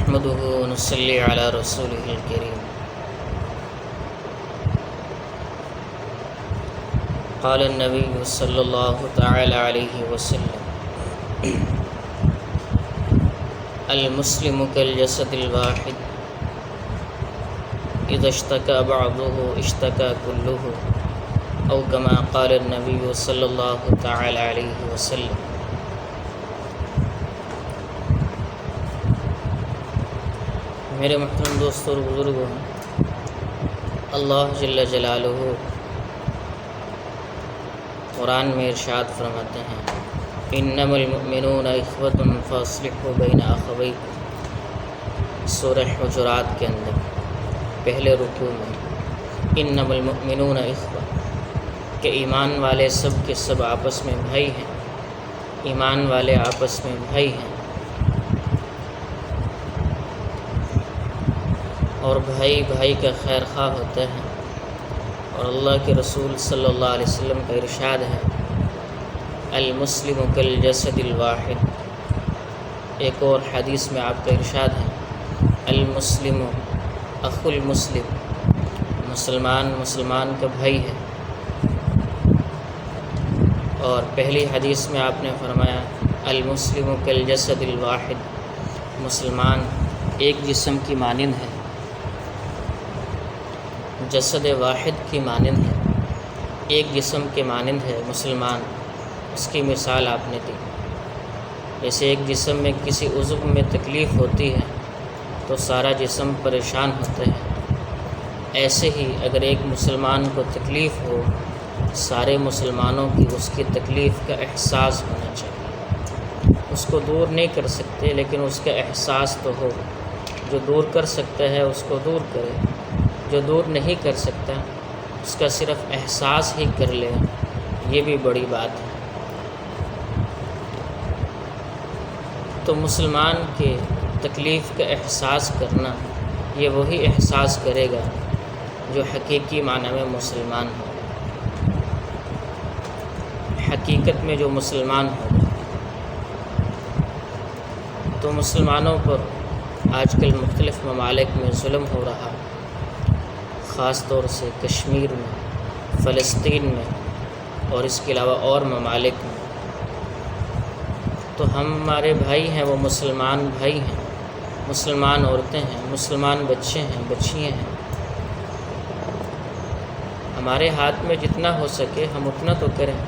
نحمده ونصلي على رسوله الكريم. قال النبي صلى الله تعالى عليه وسلم: المسلم كالجسد الواحد إذا اشتكى بعضه اشتكى كله، أو كما قال النبي صلى الله تعالى عليه وسلم. میرے محترم دوستوں اور بزرگوں، اللہ جل جلالہ قرآن میں ارشاد فرماتے ہیں: انما المؤمنون اخوۃ فاصلحوا بین اخویکم، سورہ حجرات کے اندر پہلے رکوع میں انما المؤمنون اخوۃ، کہ ایمان والے سب کے سب آپس میں بھائی ہیں، ایمان والے آپس میں بھائی ہیں، اور بھائی بھائی کا خیر خواہ ہوتا ہے. اور اللہ کے رسول صلی اللہ علیہ وسلم کا ارشاد ہے: المسلم کالجسد الواحد. ایک اور حدیث میں آپ کا ارشاد ہے: المسلم اخو المسلم، مسلمان مسلمان کا بھائی ہے. اور پہلی حدیث میں آپ نے فرمایا: المسلم کالجسد الواحد، مسلمان ایک جسم کی مانند ہے، جسد واحد کی مانند ہے، ایک جسم کے مانند ہے مسلمان. اس کی مثال آپ نے دی. جیسے ایک جسم میں کسی عضو میں تکلیف ہوتی ہے تو سارا جسم پریشان ہوتا ہے، ایسے ہی اگر ایک مسلمان کو تکلیف ہو، سارے مسلمانوں کی اس کی تکلیف کا احساس ہونا چاہیے. اس کو دور نہیں کر سکتے لیکن اس کا احساس تو ہو. جو دور کر سکتا ہے اس کو دور کرے، جو دور نہیں کر سکتا اس کا صرف احساس ہی کر لے، یہ بھی بڑی بات ہے. تو مسلمان کے تکلیف کا احساس کرنا، یہ وہی احساس کرے گا جو حقیقی معنی میں مسلمان ہو، حقیقت میں جو مسلمان ہوگا. تو مسلمانوں پر آج کل مختلف ممالک میں ظلم ہو رہا، خاص طور سے کشمیر میں، فلسطین میں، اور اس کے علاوہ اور ممالک میں. تو ہمارے بھائی ہیں، وہ مسلمان بھائی ہیں، مسلمان عورتیں ہیں، مسلمان بچے ہیں، بچیاں ہیں. ہمارے ہاتھ میں جتنا ہو سکے ہم اتنا تو کریں.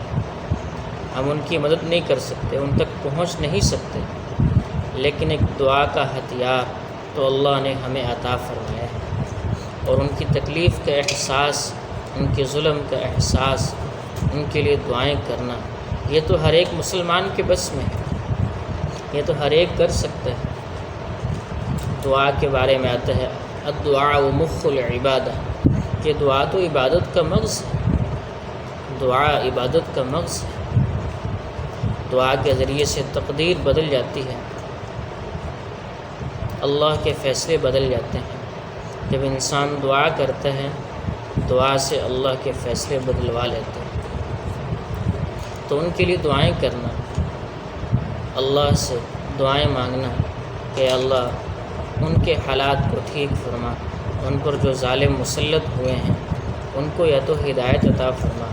ہم ان کی مدد نہیں کر سکتے، ان تک پہنچ نہیں سکتے، لیکن ایک دعا کا ہتھیار تو اللہ نے ہمیں عطا فرمایا ہے. اور ان کی تکلیف کا احساس، ان کے ظلم کا احساس، ان کے لیے دعائیں کرنا، یہ تو ہر ایک مسلمان کے بس میں ہے، یہ تو ہر ایک کر سکتا ہے. دعا کے بارے میں آتا ہے: الدعاء مخ العبادہ، کہ دعا تو عبادت کا مغز ہے، دعا عبادت کا مغز ہے. دعا کے ذریعے سے تقدیر بدل جاتی ہے، اللہ کے فیصلے بدل جاتے ہیں. جب انسان دعا کرتا ہے، دعا سے اللہ کے فیصلے بدلوا لیتے ہیں. تو ان کے لیے دعائیں کرنا، اللہ سے دعائیں مانگنا کہ اللہ ان کے حالات کو ٹھیک فرما، ان پر جو ظالم مسلط ہوئے ہیں ان کو یا تو ہدایت عطا فرما،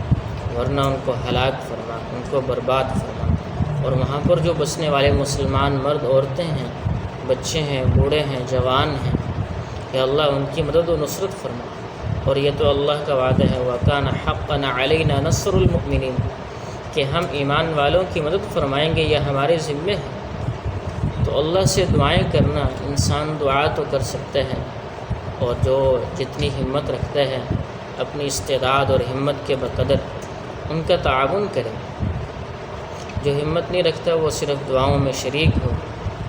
ورنہ ان کو ہلاک فرما، ان کو برباد فرما. اور وہاں پر جو بسنے والے مسلمان مرد عورتیں ہیں، بچے ہیں، بوڑھے ہیں، جوان ہیں، کہ اللہ ان کی مدد و نصرت فرما. اور یہ تو اللہ کا وعدہ ہے: وَكَانَ حَقًّا عَلَيْنَا نَصْرُ الْمُؤْمِنِينَ، کہ ہم ایمان والوں کی مدد فرمائیں گے، یہ ہمارے ذمے ہے. تو اللہ سے دعائیں کرنا، انسان دعا تو کر سکتا ہے، اور جو جتنی ہمت رکھتا ہے اپنی استعداد اور ہمت کے بقدر ان کا تعاون کرے. جو ہمت نہیں رکھتا وہ صرف دعاؤں میں شریک ہو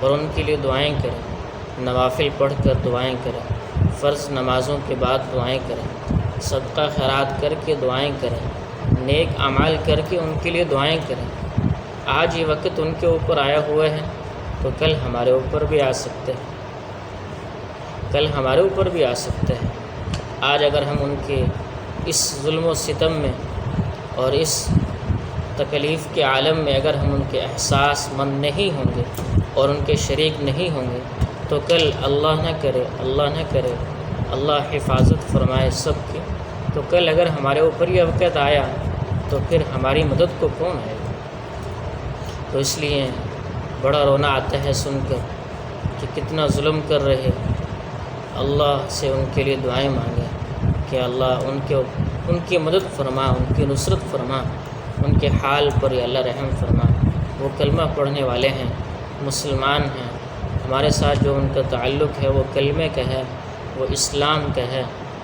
اور ان کے لیے دعائیں کرے، نوافل پڑھ کر دعائیں کریں، فرض نمازوں کے بعد دعائیں کریں، صدقہ خیرات کر کے دعائیں کریں، نیک اعمال کر کے ان کے لیے دعائیں کریں. آج یہ وقت ان کے اوپر آیا ہوا ہے تو کل ہمارے اوپر بھی آ سکتے ہیں، کل ہمارے اوپر بھی آ سکتے ہیں. آج اگر ہم ان کے اس ظلم و ستم میں اور اس تکلیف کے عالم میں اگر ہم ان کے احساس مند نہیں ہوں گے اور ان کے شریک نہیں ہوں گے تو کل اللہ نہ کرے اللہ حفاظت فرمائے سب کی، تو کل اگر ہمارے اوپر یہ وقت آیا تو پھر ہماری مدد کو کون آئے گا؟ تو اس لیے بڑا رونا آتا ہے سن کر کہ کتنا ظلم کر رہے، اللہ سے ان کے لیے دعائیں مانگیں کہ اللہ ان کی مدد فرما، ان کی نصرت فرما، ان کے حال پر یا اللہ رحم فرما۔ وہ کلمہ پڑھنے والے ہیں، مسلمان ہیں، ہمارے ساتھ جو ان کا تعلق ہے وہ کلمے کا ہے، وہ اسلام کا ہے،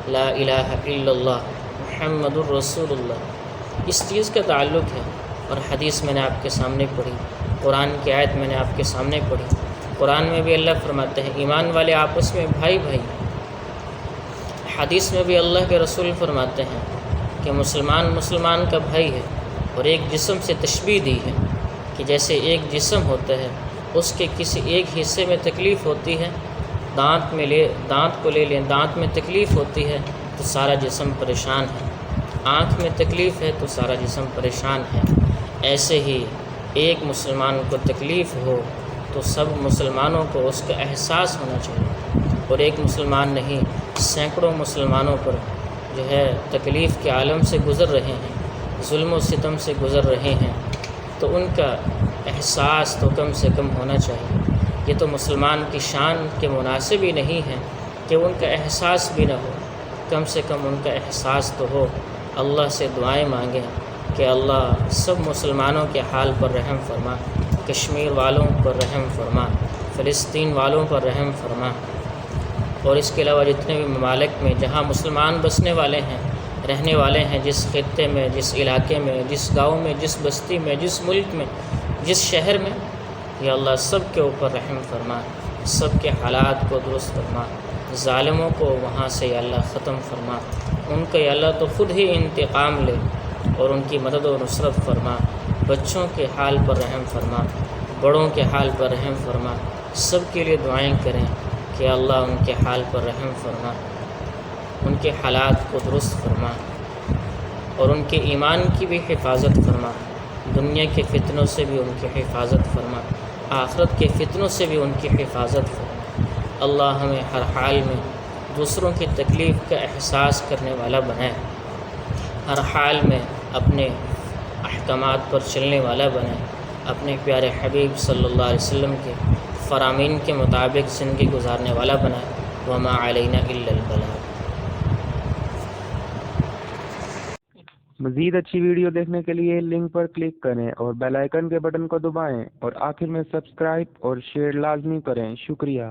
لا الہ الا اللہ محمد الرسول اللہ، اس چیز کا تعلق ہے۔ اور حدیث میں نے آپ کے سامنے پڑھی، قرآن کی آیت میں نے آپ کے سامنے پڑھی، قرآن میں بھی اللہ فرماتے ہیں ایمان والے آپس میں بھائی بھائی، حدیث میں بھی اللہ کے رسول فرماتے ہیں کہ مسلمان کا بھائی ہے، اور ایک جسم سے تشبیہ دی ہے کہ جیسے ایک جسم ہوتا ہے، اس کے کسی ایک حصے میں تکلیف ہوتی ہے، دانت کو لے لیں، دانت میں تکلیف ہوتی ہے تو سارا جسم پریشان ہے، آنکھ میں تکلیف ہے تو سارا جسم پریشان ہے۔ ایسے ہی ایک مسلمان کو تکلیف ہو تو سب مسلمانوں کو اس کا احساس ہونا چاہیے، اور ایک مسلمان نہیں، سینکڑوں مسلمانوں پر جو ہے تکلیف کے عالم سے گزر رہے ہیں، ظلم و ستم سے گزر رہے ہیں، تو ان کا احساس تو کم سے کم ہونا چاہیے۔ یہ تو مسلمان کی شان کے مناسب ہی نہیں ہے کہ ان کا احساس بھی نہ ہو، کم سے کم ان کا احساس تو ہو۔ اللہ سے دعائیں مانگیں کہ اللہ سب مسلمانوں کے حال پر رحم فرما، کشمیر والوں پر رحم فرما، فلسطین والوں پر رحم فرما، اور اس کے علاوہ جتنے بھی ممالک میں جہاں مسلمان بسنے والے ہیں، رہنے والے ہیں، جس خطے میں، جس علاقے میں، جس گاؤں میں، جس بستی میں، جس ملک میں، جس شہر میں، یا اللہ سب کے اوپر رحم فرما، سب کے حالات کو درست فرما، ظالموں کو وہاں سے یا اللہ ختم فرما، ان کا یا اللہ تو خود ہی انتقام لے اور ان کی مدد و نصرت فرما، بچوں کے حال پر رحم فرما، بڑوں کے حال پر رحم فرما، سب کے لیے دعائیں کریں کہ اللہ ان کے حال پر رحم فرما، ان کے حالات کو درست فرما، اور ان کے ایمان کی بھی حفاظت فرما، دنیا کے فتنوں سے بھی ان کی حفاظت فرما، آخرت کے فتنوں سے بھی ان کی حفاظت فرما۔ اللہ ہمیں ہر حال میں دوسروں کی تکلیف کا احساس کرنے والا بنائے، ہر حال میں اپنے احکامات پر چلنے والا بنائے، اپنے پیارے حبیب صلی اللہ علیہ وسلم کے فرامین کے مطابق زندگی گزارنے والا بنائے۔ وما علینا الا البلاغ۔ مزید اچھی ویڈیو دیکھنے کے لیے لنک پر کلک کریں اور بیل آئیکن کے بٹن کو دبائیں، اور آخر میں سبسکرائب اور شیئر لازمی کریں۔ شکریہ۔